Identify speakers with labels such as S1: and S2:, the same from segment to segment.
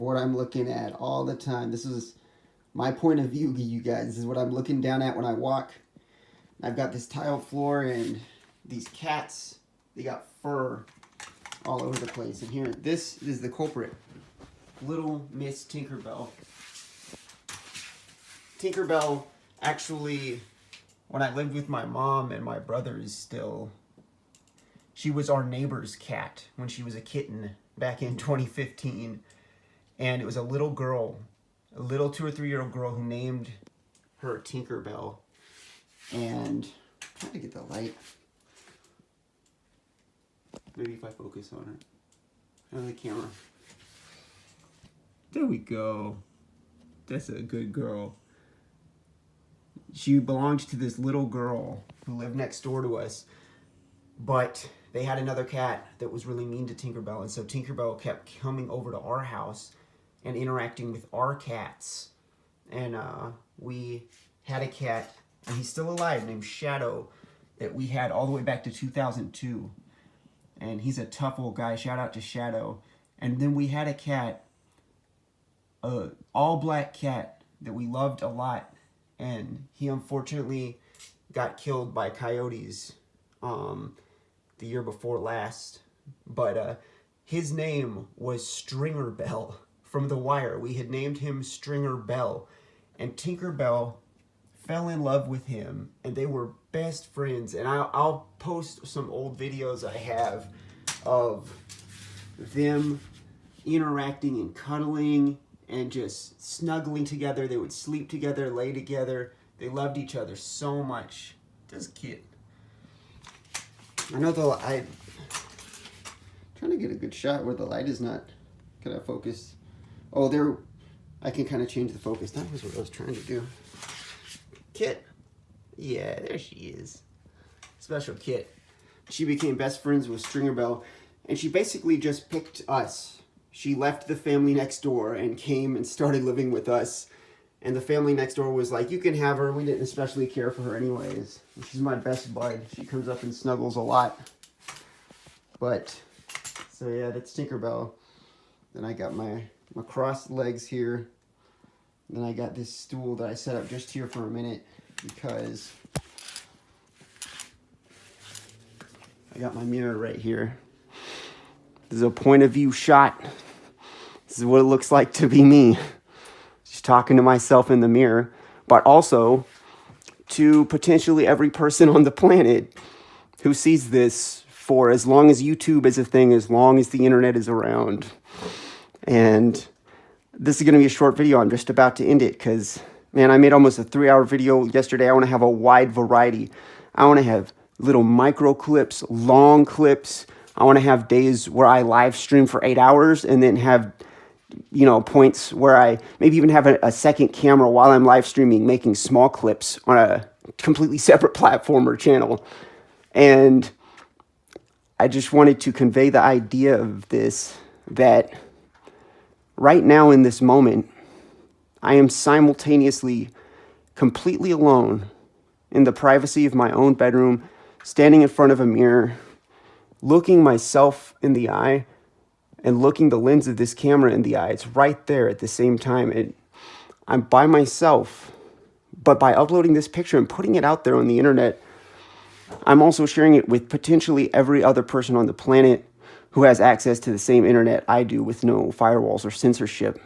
S1: what I'm looking at all the time. This is my point of view, you guys. This is what I'm looking down at when I walk. I've got this tiled floor and these cats, they got fur all over the place. And here, this is the culprit. Little Miss Tinkerbell. Tinkerbell, actually, when I lived with my mom and my brothers still, she was our neighbor's cat when she was a kitten back in 2015. And it was a little girl, a little 2 or 3 year old girl who named her Tinkerbell. And I'm trying to get the light. Maybe if I focus on her. On the camera. There we go. That's a good girl. She belonged to this little girl who lived next door to us. But they had another cat that was really mean to Tinkerbell. And so Tinkerbell kept coming over to our house and interacting with our cats. And we had a cat, and he's still alive, named Shadow, that we had all the way back to 2002. And he's a tough old guy. Shout out to Shadow. And then we had a cat, a all-black cat that we loved a lot. And he unfortunately got killed by coyotes the year before last. But his name was Stringer Bell from The Wire. We had named him Stringer Bell. And Tinkerbell fell in love with him, and they were best friends. And I'll post some old videos I have of them interacting and cuddling and just snuggling together. They would sleep together, lay together. They loved each other so much. This kid. I know I'm trying to get a good shot where the light is not. Can I focus? Oh, there. I can kind of change the focus. That was what I was trying to do. Kit. Yeah, there she is. Special Kit. She became best friends with Stringer Bell, and she basically just picked us. She left the family next door and came and started living with us. And the family next door was like, you can have her. We didn't especially care for her anyways. She's my best bud. She comes up and snuggles a lot. But, so yeah, that's Tinkerbell. Then I got my crossed legs here. Then I got this stool that I set up just here for a minute because I got my mirror right here. This is a point of view shot. This is what it looks like to be me. Just talking to myself in the mirror, but also to potentially every person on the planet who sees this for as long as YouTube is a thing, as long as the internet is around. And this is going to be a short video. I'm just about to end it because, man, I made almost a 3-hour video yesterday. I want to have a wide variety. I want to have little micro clips, long clips. I want to have days where I live stream for 8 hours and then have, you know, points where I maybe even have a second camera while I'm live streaming, making small clips on a completely separate platform or channel. And I just wanted to convey the idea of this, that right now in this moment, I am simultaneously completely alone in the privacy of my own bedroom, standing in front of a mirror, looking myself in the eye and looking the lens of this camera in the eye. It's right there at the same time. I'm by myself, but by uploading this picture and putting it out there on the internet, I'm also sharing it with potentially every other person on the planet who has access to the same internet I do with no firewalls or censorship.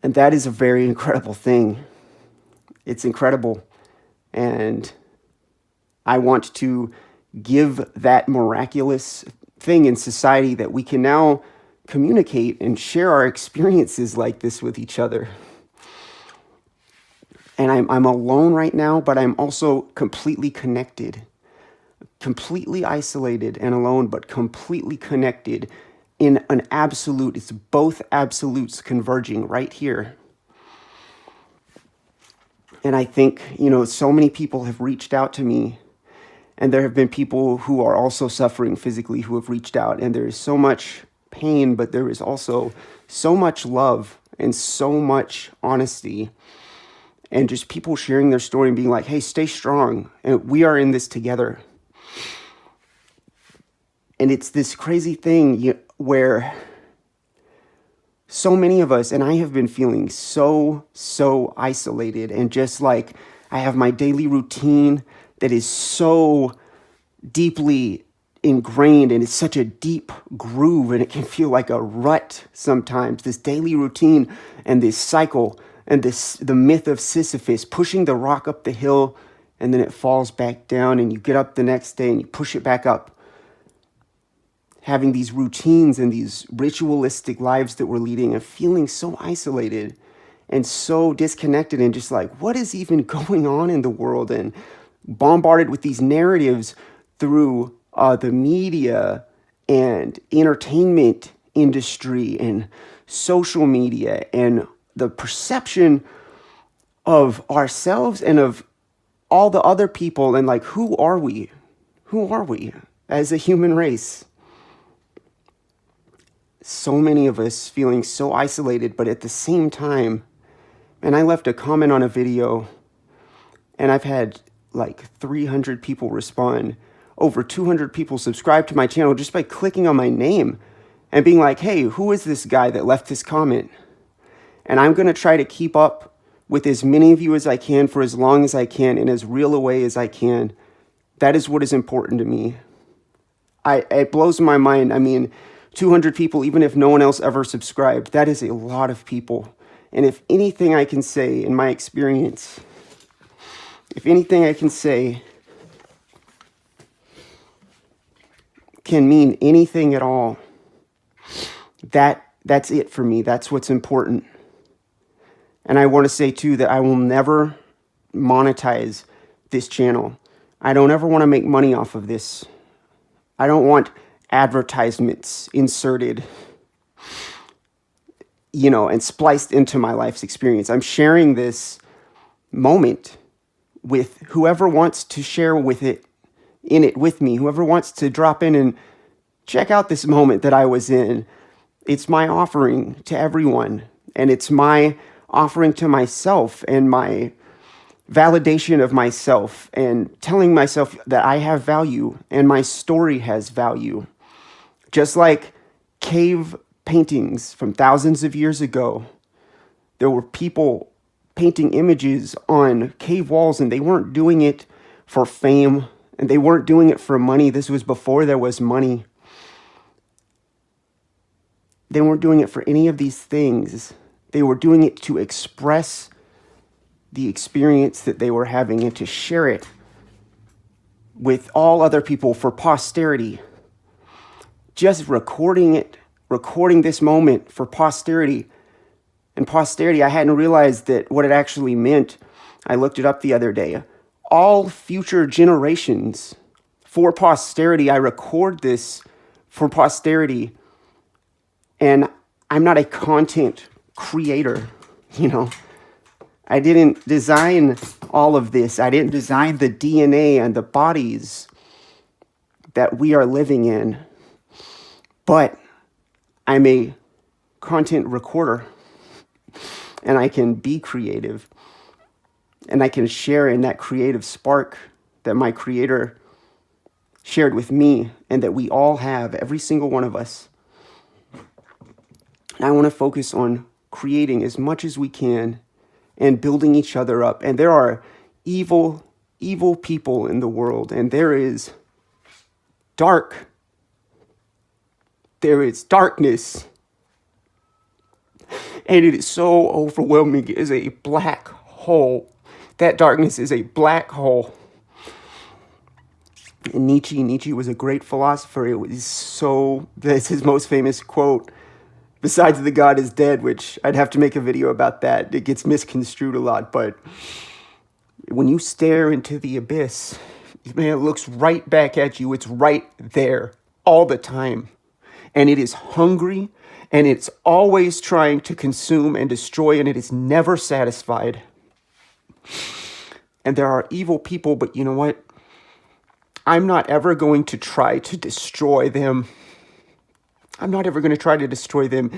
S1: And that is a very incredible thing. It's incredible. And I want to give that miraculous thing in society that we can now communicate and share our experiences like this with each other. And I'm alone right now, but I'm also completely connected, completely isolated and alone, but completely connected in an absolute. It's both absolutes converging right here. And I think, you know, so many people have reached out to me, and there have been people who are also suffering physically who have reached out, and there is so much pain, but there is also so much love and so much honesty. And just people sharing their story and being like, hey, stay strong. And we are in this together. And it's this crazy thing where So many of us, and I have been feeling so isolated, and just like I have my daily routine that is so deeply ingrained, and it's such a deep groove, and it can feel like a rut sometimes, this daily routine and this cycle and the myth of Sisyphus pushing the rock up the hill, and then it falls back down, and you get up the next day and you push it back up. Having these routines and these ritualistic lives that we're leading and feeling so isolated and so disconnected, and just like, what is even going on in the world? And bombarded with these narratives through the media and entertainment industry and social media, and the perception of ourselves and of all the other people, and like, who are we? Who are we as a human race? So many of us feeling so isolated, but at the same time, and I left a comment on a video, and I've had like 300 people respond, over 200 people subscribe to my channel just by clicking on my name and being like, hey, who is this guy that left this comment? And I'm going to try to keep up with as many of you as I can for as long as I can, in as real a way as I can. That is what is important to me. It blows my mind. I mean, 200 people, even if no one else ever subscribed, that is a lot of people. And if anything I can say in my experience, if anything I can say can mean anything at all, that's it for me. That's what's important. And I want to say too that I will never monetize this channel. I don't ever want to make money off of this. I don't want advertisements inserted, and spliced into my life's experience. I'm sharing this moment with whoever wants to share in it with me, whoever wants to drop in and check out this moment that I was in. It's my offering to everyone, and it's my offering to myself, and my validation of myself, and telling myself that I have value and my story has value. Just like cave paintings from thousands of years ago, there were people painting images on cave walls, and they weren't doing it for fame, and they weren't doing it for money. This was before there was money. They weren't doing it for any of these things. They were doing it to express the experience that they were having, and to share it with all other people for posterity. Just recording this moment for posterity. And posterity, I hadn't realized that what it actually meant. I looked it up the other day. All future generations, for posterity. I record this for posterity. And I'm not a content creator, I didn't design all of this. I didn't design the DNA and the bodies that we are living in. But I'm a content recorder, and I can be creative, and I can share in that creative spark that my creator shared with me, and that we all have, every single one of us. And I want to focus on creating as much as we can and building each other up. And there are evil people in the world, and there is darkness. And it is so overwhelming. It is a black hole. That darkness is a black hole. And Nietzsche was a great philosopher. That's his most famous quote, besides "the God is dead," which I'd have to make a video about that. It gets misconstrued a lot, but when you stare into the abyss, man, it looks right back at you. It's right there all the time. And it is hungry, and it's always trying to consume and destroy, and it is never satisfied. And there are evil people, but you know what? I'm not ever going to try to destroy them. I'm not ever going to try to destroy them.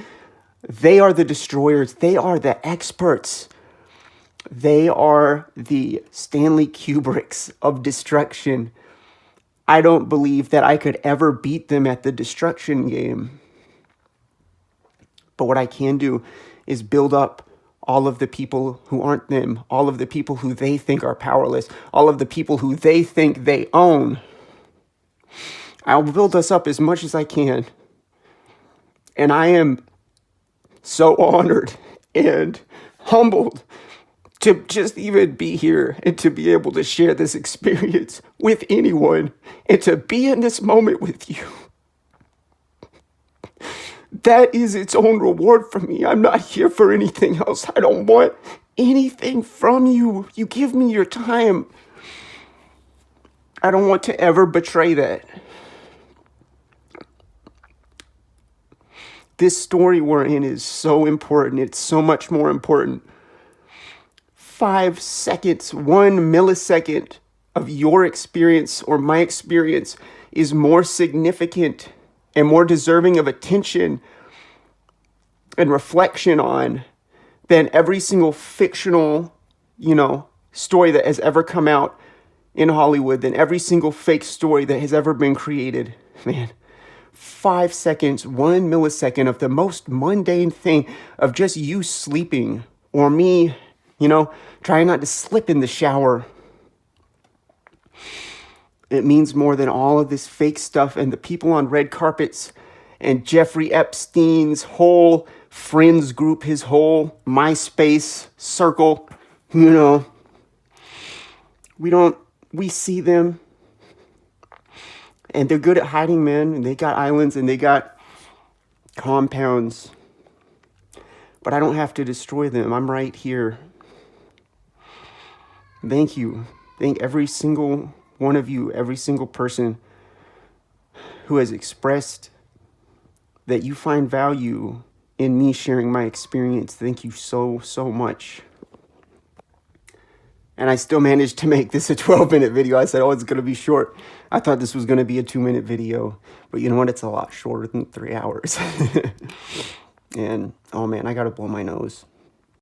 S1: They are the destroyers. They are the experts. They are the Stanley Kubricks of destruction. I don't believe that I could ever beat them at the destruction game. But what I can do is build up all of the people who aren't them, all of the people who they think are powerless, all of the people who they think they own. I'll build us up as much as I can. And I am so honored and humbled to just even be here and to be able to share this experience with anyone and to be in this moment with you. That is its own reward for me. I'm not here for anything else. I don't want anything from you. You give me your time. I don't want to ever betray that. This story we're in is so important. It's so much more important. 5 seconds, 1 millisecond of your experience or my experience is more significant and more deserving of attention and reflection on than every single fictional, story that has ever come out in Hollywood, than every single fake story that has ever been created. Man, 5 seconds, 1 millisecond of the most mundane thing of just you sleeping or me, trying not to slip in the shower. It means more than all of this fake stuff and the people on red carpets and Jeffrey Epstein's whole friends group, his whole MySpace circle. We see them and they're good at hiding, man. And they got islands and they got compounds. But I don't have to destroy them. I'm right here. Thank you. Thank every single one of you, every single person who has expressed that you find value in me sharing my experience. Thank you so, so much. And I still managed to make this a 12-minute video. I said, it's going to be short. I thought this was going to be a 2-minute video. But you know what? It's a lot shorter than 3 hours. And, oh man, I got to blow my nose.